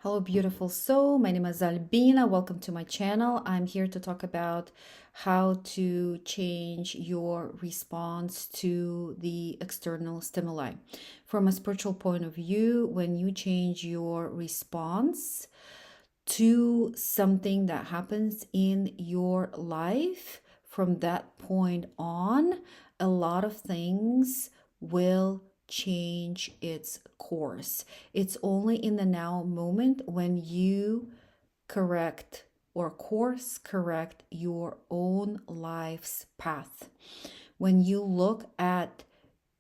Hello, beautiful soul. My name is Albina. Welcome to my channel. I'm here to talk about how to change your response to the external stimuli. From a spiritual point of view, when you change your response to something that happens in your life, from that point on, a lot of things will change its course. It's only in the now moment when you correct or course correct your own life's path. When you look at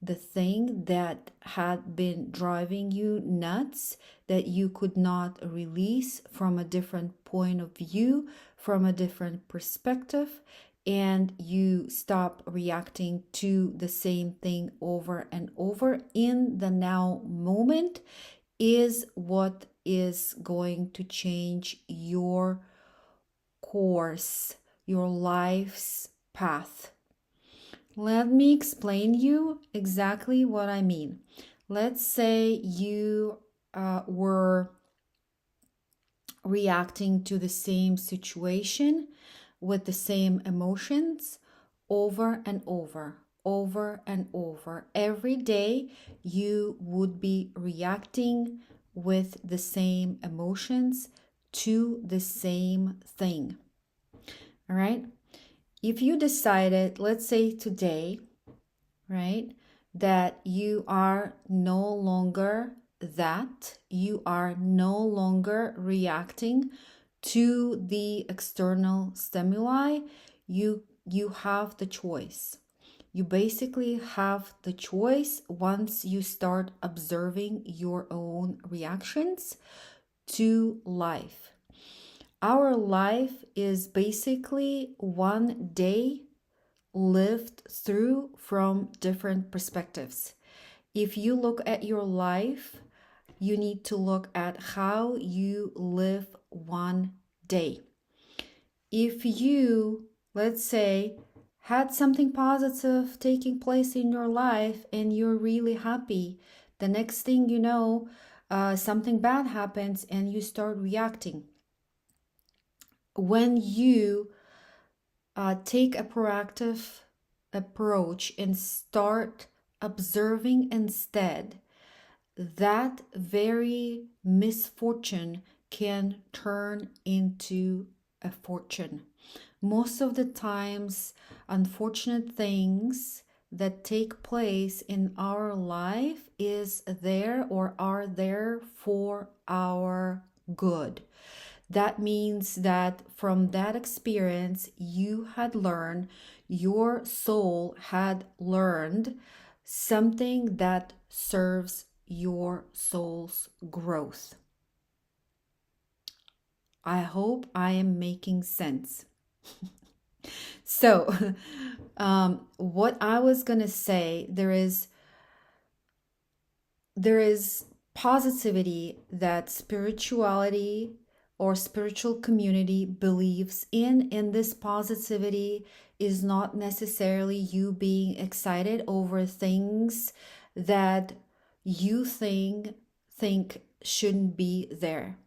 the thing that had been driving you nuts, that you could not release from a different point of view, from a different perspective, and you stop reacting to the same thing over and over in the now moment, is what is going to change your course, your life's path. Let me explain you exactly what I mean. Let's say you were reacting to the same situation with the same emotions over and over and over. Every day you would be reacting with the same emotions to the same thing. All right? If you decided, let's say today, right, that you are no longer that, you are no longer reacting to the external stimuli, you have the choice. You basically have the choice once you start observing your own reactions to life. Our life is basically one day lived through from different perspectives. If you look at your life, you need to look at how you live one day. If you, let's say, had something positive taking place in your life and you're really happy, the next thing you know, something bad happens and you start reacting. When you take a proactive approach and start observing instead, that very misfortune can turn into a fortune. Most of the times, unfortunate things that take place in our life is there or are there for our good. That means that from that experience, you had learned, your soul had learned something that serves your soul's growth. I hope I am making sense. So, what I was going to say, there is positivity that spirituality or spiritual community believes in, and this positivity is not necessarily you being excited over things that you think shouldn't be there.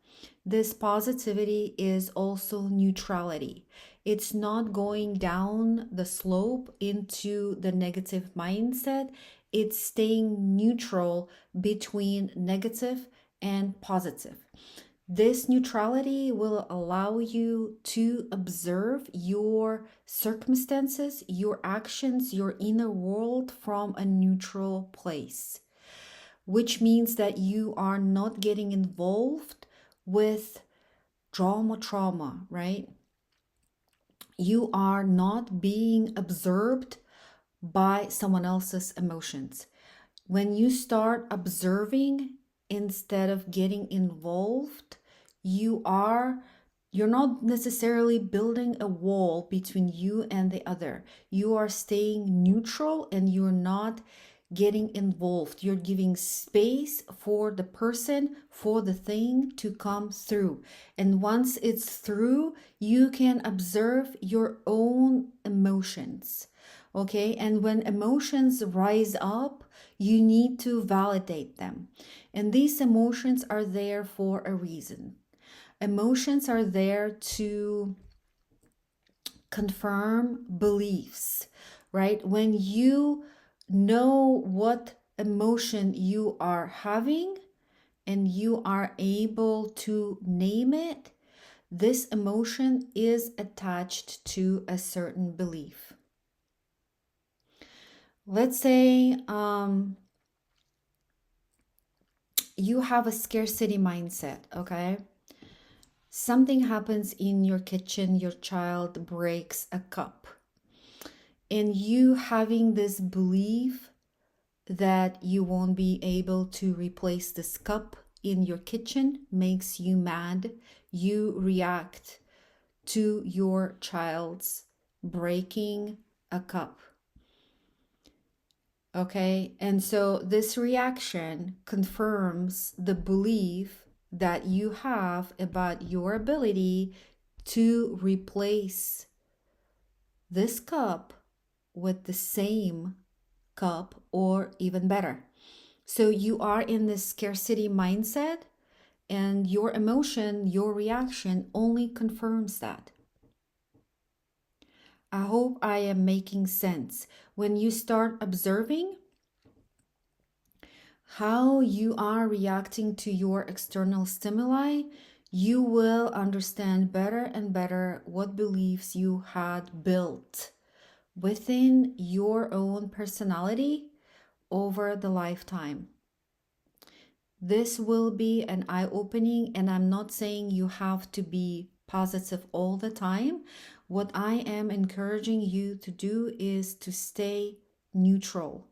This positivity is also neutrality. It's not going down the slope into the negative mindset. It's staying neutral between negative and positive. This neutrality will allow you to observe your circumstances, your actions, your inner world from a neutral place, which means that you are not getting involved with trauma, right? You are not being absorbed by someone else's emotions. When you start observing instead of getting involved, you're not necessarily building a wall between you and the other. You are staying neutral and you're not getting involved. You're giving space for the person, for the thing to come through. And once it's through, you can observe your own emotions. Okay, and when emotions rise up, you need to validate them. And these emotions are there for a reason. Emotions are there to confirm beliefs, right? When you know what emotion you are having and you are able to name it, this emotion is attached to a certain belief. Let's say you have a scarcity mindset, okay? Something happens in your kitchen, your child breaks a cup, and you having this belief that you won't be able to replace this cup in your kitchen makes you mad. You react to your child's breaking a cup. Okay, and so this reaction confirms the belief that you have about your ability to replace this cup with the same cup or even better. So you are in this scarcity mindset, and your emotion, your reaction only confirms that. I hope I am making sense. When you start observing how you are reacting to your external stimuli, you will understand better and better what beliefs you had built within your own personality over the lifetime. This will be an eye-opening, and I'm not saying you have to be positive all the time. What I am encouraging you to do is to stay neutral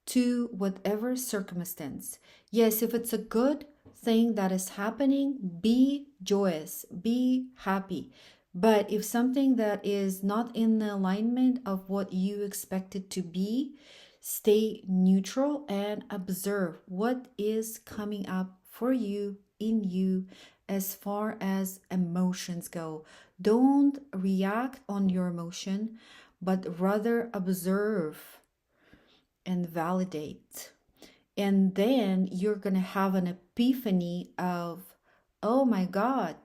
to whatever circumstance. Yes, if it's a good thing that is happening, be joyous, be happy. But if something that is not in the alignment of what you expect it to be, stay neutral and observe what is coming up for you, in you, as far as emotions go. Don't react on your emotion, but rather observe and validate. And then you're going to have an epiphany of, oh my God,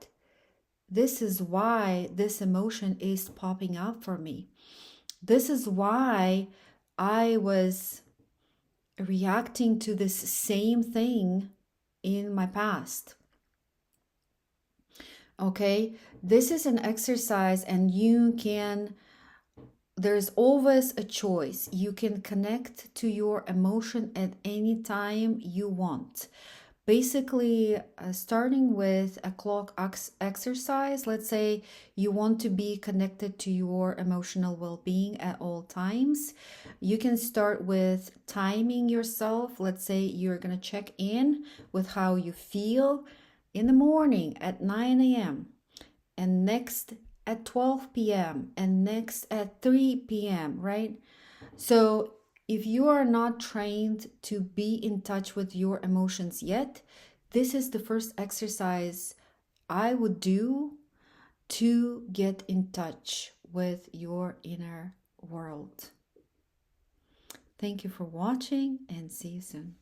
this is why this emotion is popping up for me. This is why I was reacting to this same thing in my past. Okay, this is an exercise, and there's always a choice. You can connect to your emotion at any time you want. Basically, starting with a clock exercise, let's say you want to be connected to your emotional well-being at all times. You can start with timing yourself. Let's say you're going to check in with how you feel in the morning at 9 a.m. and next at 12 p.m. and next at 3 p.m., right? So if you are not trained to be in touch with your emotions yet, this is the first exercise I would do to get in touch with your inner world. Thank you for watching, and see you soon.